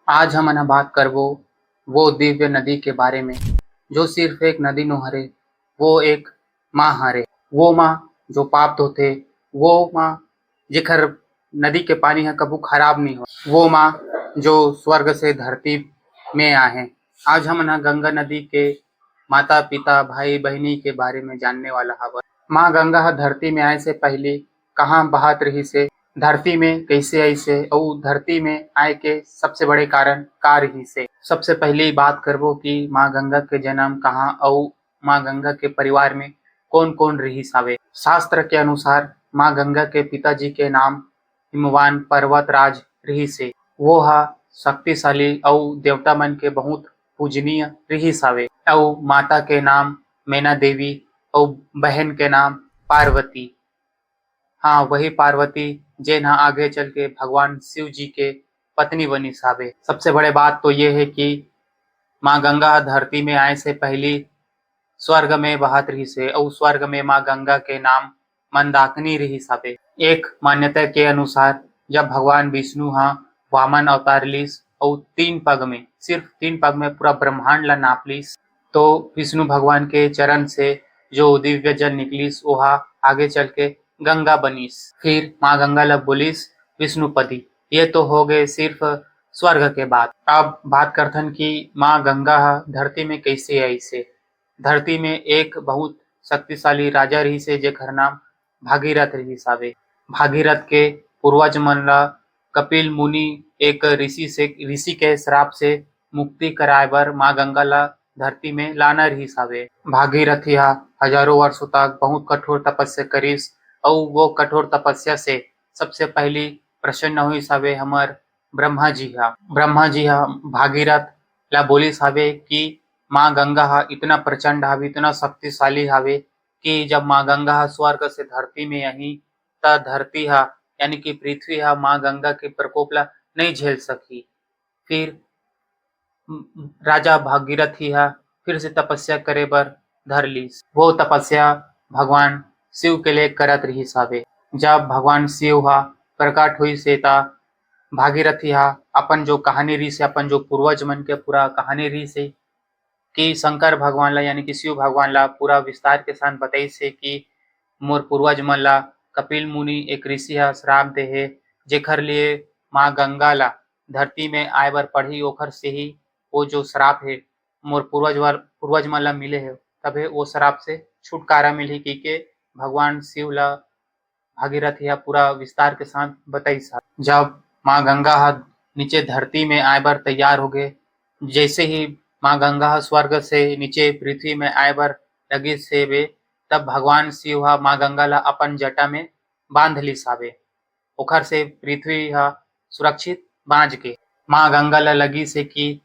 आज हमन ह बात करबो वो दिव्य नदी के बारे में जो सिर्फ एक नदी नो हरे। वो एक माँ हरे। वो माँ जो पाप धोथे। वो माँ जेकर नदी के पानी ह कभू खराब नहीं हो। वो माँ जो स्वर्ग से धरती में आए हैं। आज हमन ह गंगा नदी के माता पिता भाई बहिनी के बारे में जानने वाला हवन। माँ गंगा ह धरती में आए से पहले कहाँ बहत रही से, धरती में कैसे आई से अउ धरती में आए के सबसे बड़े कारण का रही से। सबसे पहले बात करबो कि माँ गंगा के जन्म कहाँ अउ माँ गंगा के परिवार में कौन कौन रहीस हावे। शास्त्र के अनुसार माँ गंगा के पिताजी के नाम हिमवान पर्वतराज रहीस हे। वो ह शक्तिशाली अउ देवता मन के बहुत पूजनीय रहीस हावे। अउ माता के नाम मैना देवी अउ बहन के नाम पार्वती। हाँ, वही पार्वती जेन ह आगे चल के भगवान शिव जी के पत्नी बनिस हावे। सबसे बड़े बात तो ये है कि माँ गंगा धरती में आए से पहली स्वर्ग में बहत रहिस हे अउ स्वर्ग में माँ गंगा के नाम मंदाकिनी रहिस हावे। एक मान्यता के अनुसार जब भगवान विष्णु ह वामन अवतार लिस अउ 3 पग में, सिर्फ 3 पग में पूरा ब्रह्मांड ला नाप लिस, तो विष्णु भगवान के चरण से जो दिव्य जल निकलिस ओहा आगे चल के गंगा बनिस। फिर माँ गंगा ला बोलिस विष्णुपदी। ये तो हो गए सिर्फ स्वर्ग के बात। अब बात करथन कि माँ गंगा ह धरती में कैसे आइस हे। धरती में एक बहुत शक्तिशाली राजा रहिस हे जेकर नाम भागीरथ रहिस हावे। भागीरथ के पूर्वज मन ला कपिल मुनि एक ऋषि के श्राप से मुक्ति कराए बर माँ गंगा ला धरती में लाना रहिस हावे। भागीरथी ह हजारों वर्षों तक बहुत कठोर तपस्या करिस अउ वो कठोर तपस्या से सबसे पहली प्रसन्न होइस हावे हमर ब्रह्मा जी ह। ब्रह्मा जी ह भागीरथ ला बोलिस हावे कि माँ गंगा ह इतना प्रचंड हावे, इतना शक्तिशाली हावे कि जब माँ गंगा ह स्वर्ग से धरती में आही त धरती ह यानी कि पृथ्वी ह माँ गंगा के प्रकोप ला नहीं झेल सकी। फिर राजा भागीरथी ह फिर से तपस्या करे बर धर लिस। वो तपस्या भगवान शिव के लिए करत रहिस हावे। जब भगवान शिव ह प्रकट होइस हे त भागीरथी ह अपन जो कहानी रहिस हे, अपन जो पूर्वज मन के पूरा कहानी रहिस हे कि शंकर भगवान ला यानी कि शिव भगवान ला पूरा विस्तार के साथ बताइस हे कि मोर पूर्वज मन ला कपिल मुनि एक ऋषि ह श्राप दे हे जेकर लिए माँ गंगा ला धरती में आए बर पड़ही। ओकर से ही वो जो श्राप हे मोर पूर्वज मन ला मिले हे, तबे वो श्राप से छुटकारा मिलही कहिके भगवान शिव ला भागीरथी ह पूरा विस्तार के साथ बताइस हा। जब माँ गंगा ह नीचे धरती में आए बर तैयार हो गए, जैसे ही माँ गंगा ह स्वर्ग से नीचे पृथ्वी में आए बर लगिस हेबे, तब भगवान शिव ह माँ गंगा ला अपन जटा में बांध लिस हावे। ओखर से पृथ्वी ह सुरक्षित बाँच गे। माँ गंगा ला लगिस हे कि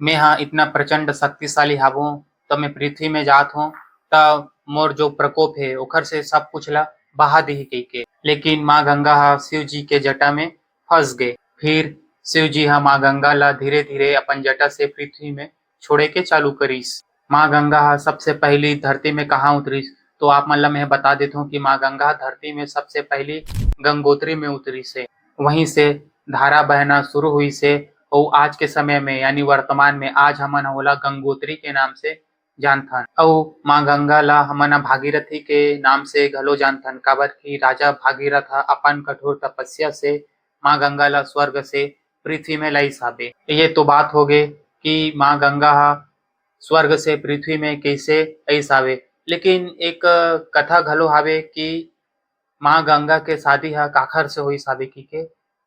मैं ह इतना प्रचंड शक्तिशाली हावो तो मैं पृथ्वी में जात हो त मोर जो प्रकोप हे ओखर से सब कुछ ला बहा देही कहिके। लेकिन माँ गंगा ह शिव जी के जटा में फंस गए। फिर शिव जी ह माँ गंगा ला धीरे धीरे अपन जटा से पृथ्वी में छोड़े के चालू करिस। माँ गंगा ह सबसे पहली धरती में कहाँ उतरिस तो आप मन ला मैं बता देता हूँ कि माँ गंगा धरती में सबसे पहली गंगोत्री में उतरिस हे। वहीं से धारा बहना शुरू हुई से और आज के समय में यानी वर्तमान में आज हमन ओला गंगोत्री के नाम से जानथन। अउ माँ गंगा ला हमन भागीरथी के नाम से घलो जानथन, काबर कि राजा भागीरथ ह अपन कठोर तपस्या से माँ गंगा ला स्वर्ग से पृथ्वी में लाइस हावे। ये तो बात हो गए कि माँ गंगा ह स्वर्ग से पृथ्वी में कैसे आइस हावे। लेकिन एक कथा घलो हावे कि माँ गंगा के शादी ह काखर से होइस हावे कहिके।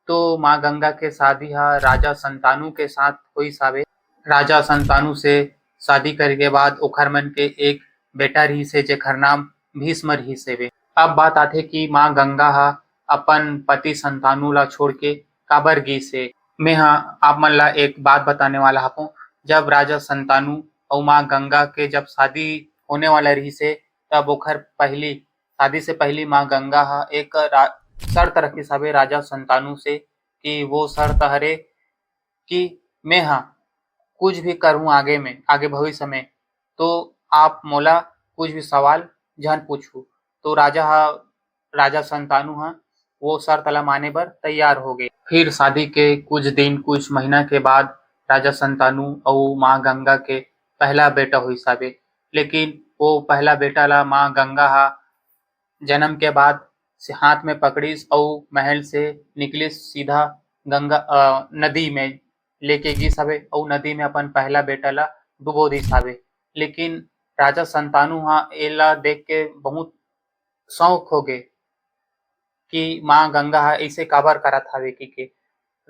तो माँ गंगा के शादी ह राजा संतानु के साथ होइस हावे। राजा संतानु से शादी करे के बाद ओखर मन के एक बेटा रहिस हे जेकर नाम भीष्म रहिस हेवे। अब बात आथे कि माँ गंगा ह अपन पति संतानु ला छोड़ के काबर गिस हे। मैं ह आप मन ला एक बात बताने वाला हूँ। जब राजा संतानु और माँ गंगा के जब शादी होने वाला रहिस हे तब ओखर पहली शादी से पहली माँ गंगा ह एक शर्त रखिस हावे राजा संतानु से कि वो शर्त हरे कि मैं ह कुछ भी करूँ आगे भविष्य में तो आप मोला कुछ भी सवाल झन पूछू। तो राजा संतानु ह वो शर्त ला माने बर तैयार हो गए। फिर शादी के कुछ दिन कुछ महीना के बाद राजा संतानु अउ माँ गंगा के पहला बेटा होइस हवे। लेकिन वो पहला बेटा ला माँ गंगा हा जन्म के बाद से हाथ में पकड़िस अउ महल से निकलिस सीधा नदी में लेके गिस हवे अउ नदी में अपन पहला बेटा ला डुबो दिस हवे। लेकिन राजा संतानु हा एला देख के बहुत शौक होगे कि माँ गंगा हा ऐसे काबर करत हवे कइके।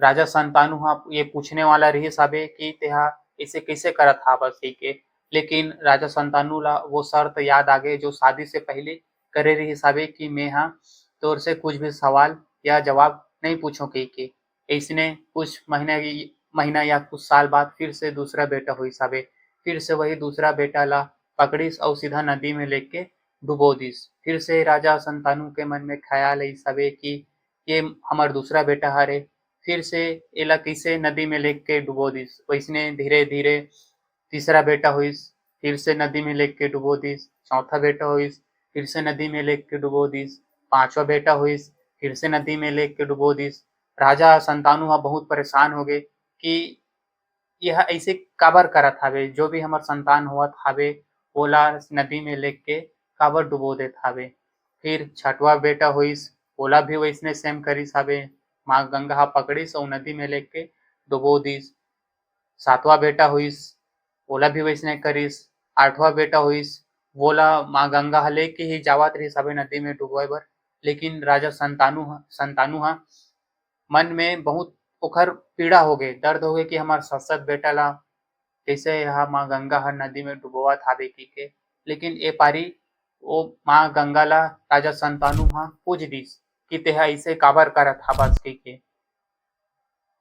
राजा संतानु हा ये पूछने वाला रहिस हवे कि तेहा ऐसे कैसे करत हावस कइके। लेकिन राजा संतानु ला वो शर्त याद आगे जो शादी से पहले करे रहिस हवे कि मेंहा तोर से कुछ भी सवाल या जवाब नहीं पूछो कइके। अइसने कुछ महीना या कुछ साल बाद फिर से दूसरा बेटा होइस हवे। फिर से वही दूसरा बेटा ला पकड़िस अउ सीधा नदी में लेके डुबो दिस। फिर से राजा संतानु के मन में ख्याल आइस हवे कि ये हमर दूसरा बेटा हरे, फिर से एला कइसे नदी में लेके डुबो दिस। वैसने धीरे-धीरे तीसरा बेटा होइस, फिर से नदी में लेके डुबो दिस। चौथा बेटा होइस, फिर से नदी में लेके डुबो दिस। पाँचवा बेटा होइस, फिर से नदी में लेके डुबो दिस। राजा संतानु ह बहुत परेशान होगे कि यह ऐसे काबर करत हवे, जो भी हमर संतान होवत हावे ओला नदी में लेके काबर डुबो देत हावे। फिर छठवा बेटा होइस, ओला भी वैसने सेम करिस हवे। माँ गंगा हा पकड़िस अउ नदी में लेके डुबो दिस। सातवां बेटा होइस, ओला भी वैसने करिस। आठवां बेटा होइस, वोला माँ गंगा हा लेके ही जावत रहिस हवे नदी में डुबोए बर। लेकिन राजा संतानु हा मन में बहुत ओखर पीड़ा होगे, दर्द होगे कि हमर ससत बेटा ला कइसे यहाँ माँ गंगा हर नदी में डुबोवत हावे कइके। लेकिन ए पारी ओ माँ गंगा ला राजा संतानु हा पूछ दिस कि तेहा ऐसे काबर करत हावस कइके।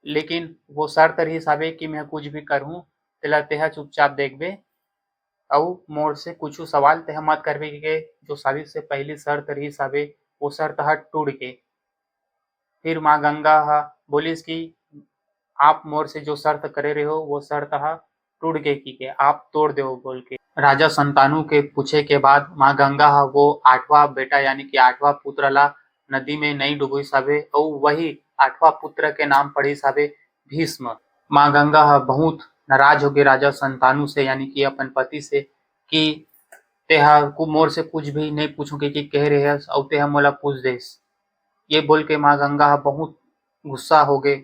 लेकिन वो शर्त रहिस हवे कि मैं कुछ भी करहूँ तेला तेहा चुपचाप देखबे अउ मोर से कुछु सवाल तेहा मत करबे कइके जो शादी से पहली शर्त रहिस हवे वो शर्त ह टूट गे। फिर माँ गंगा हा बोलिस कि आप मोर से जो शर्त करे रहे हो वो शर्त हा टूट गए कइके, आप तोड़ देओ बोल के। राजा संतानु के पूछे के बाद माँ गंगा हा वो आठवां बेटा यानी कि आठवां पुत्र ला नदी में नहीं डुबोइस हवे अउ वही आठवां पुत्र के नाम पड़िस हवे भीष्म। माँ गंगा हा बहुत नाराज होगे राजा संतानु से यानी कि अपन पति से कि तेहा मोर से कुछ भी नहीं पूछो कइके कह रहे हस अउ तेहा मोला पूछ देस। ये बोल के माँ गंगा हा बहुत गुस्सा होगे,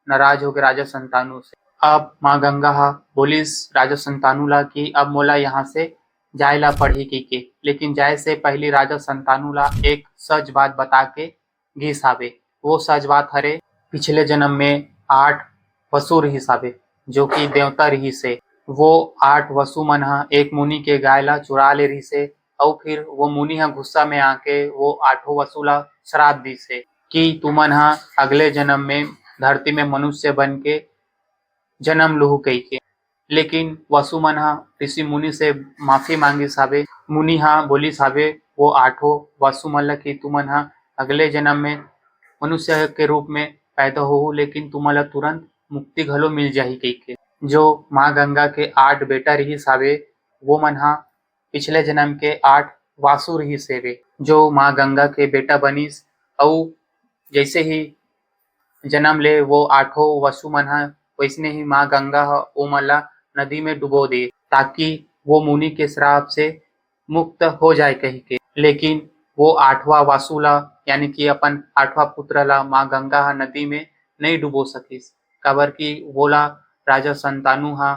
नाराज होगे राजा संतानु से। अब माँ गंगा हा बोलिस राजा संतानु ला कि अब मोला यहाँ से जाए ला पड़ही कइके। लेकिन जाए से पहले राजा संतानु ला एक सच बात बता के गिस हावे। वो सच बात हरे पिछले जन्म में 8 वसु रिहिस हावे जो कि देवता रिहिस हे। वो 8 वसु मन हा एक मुनि के गाय ला चुरा ले रिहिस हे अउ फिर वो मुनि हा गुस्सा में आके वो 8 वसु ला श्राप दिस हे कि तुमन हा अगले जन्म में धरती में मनुष्य बन के जन्म लुहू कइके। लेकिन वसु मन हा ऋषि मुनि से माफी मांगिस हावे। मुनि हा बोलिस हावे वो 8 वसु मन ला कि तुमन हा अगले जन्म में मनुष्य के रूप में पैदा होहू लेकिन तुमन ला तुरंत मुक्ति घलो मिल जाही कइके। जो माँ गंगा के 8 बेटा रिहिस हावे वो मन हा पिछले जन्म के 8 वासु रिहिस हेवे जो माँ गंगा के बेटा बनिस अउ जैसे ही जन्म ले वो 8 वसु मन हा वैसने ही माँ गंगा ह ओमन ला नदी में डुबो दे ताकि वो मुनि के श्राप से मुक्त हो जाए कहिके। लेकिन वो 8वां वासु ला यानी कि अपन 8वां पुत्र ला माँ गंगा हा नदी में नहीं डुबो सकिस काबर कि वोला राजा संतानु हा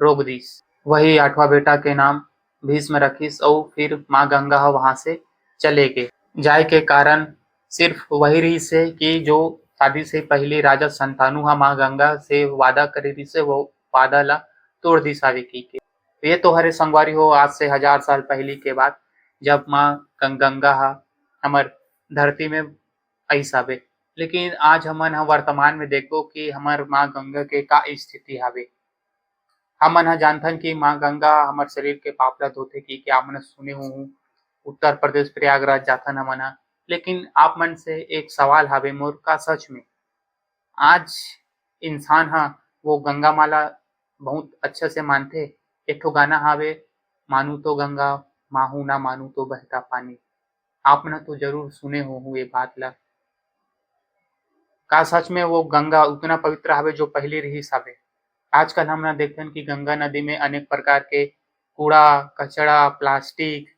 रोक दिस। वही 8वां बेटा के नाम भीष्म रखिस अउ फिर माँ गंगा हा वहाँ से चले गे। जाए के कारण सिर्फ वही रहिस हे कि जो शादी से पहले राजा संतानु हा माँ गंगा से वादा करे रिहिस हे वो वादा ला तोड़ दिस हावे कइके। ये तो हरे संगवारी हो आज से 1000 साल पहले के बात जब माँ गंगा हा हमर धरती में आइस हावे। लेकिन आज हमन हा वर्तमान में देखबो कि हमर माँ गंगा के का स्थिति हावे। हमन हा जानथन कि माँ गंगा हमर शरीर के पाप ला धोथे कइके आपमन सुने होहू। उत्तर प्रदेश प्रयागराज जाथन हमन हा। लेकिन आप मन से एक सवाल हावे मोर का सच में आज इंसान हा वो गंगा माला बहुत अच्छा से मानथे। एक ठो गाना हावे मानू तो गंगा माहू ना मानू तो बहता पानी। आप मन तो जरूर सुने होहू ये बात ला। का सच में वो गंगा उतना पवित्र हवे जो पहले रहिस हवे। आजकल हमन देखथन कि गंगा नदी में अनेक प्रकार के कूड़ा कचरा प्लास्टिक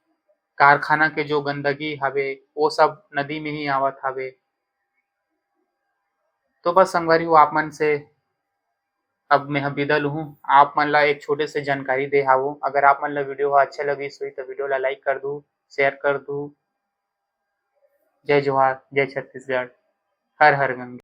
कारखाना के जो गंदगी हवे वो सब नदी में ही आवत हवे। तो बस संगवारी हो आप मन से अब मैं विदा लूँ। आप मन ला एक छोटे से जानकारी दे हावो। अगर आप मन ला वीडियो ह अच्छा लगिस होही तो वीडियो ला लाइक कर दू, शेयर कर दू। जय जोहार, जय छत्तीसगढ़, हर हर गंगा।